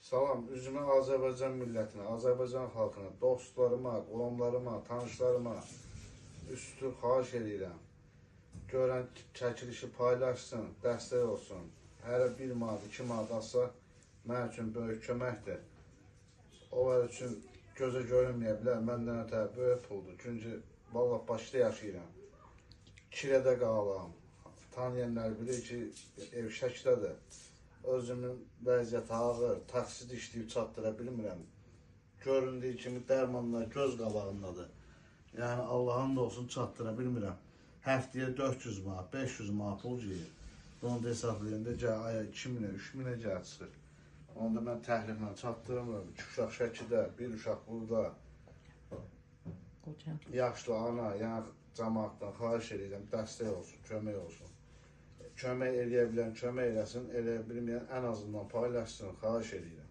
Salam, üzümə Azərbaycan millətinə, Azərbaycan xalqına, dostlarıma, qohumlarıma, tanışlarıma üstü xahiş edirəm. Görən çəkilişi paylaşsın, dəstək olsun. Hər 1 manat, 2 manat atsa mənim üçün böyük köməkdir. Onlar üçün gözə görünməyə bilər, məndən ötəri böyük puldur. Çünki vallahi başda yaşayıram. Kirədə qalıram. Tanıyanlar bilir ki, ev Şəkidədir. Özümün vəziyyəti ağır, taksid işləyib çatdıra bilmirəm. Göründüyü kimi dərmanlar göz qabağındadır. Yəni Allah'ın da olsun çatdıra bilmirəm. Həftəyə 400 manat, 500 manat pul yiyir. Bunu da hesablayanda aya 2000'ə, 3000'ə gəl çıxır. Onda mən təhliflə çatdıramıram. 2 uşaq Şəkidə, 1 uşaq burada. Yaşlı ana, yəni cəmaatdan xahiş edirəm, dəstək olsun, kömək olsun. Kömək eləyə bilən kömək eləsin, eləyə bilməyən ən azından paylaşsın, xahiş edirəm.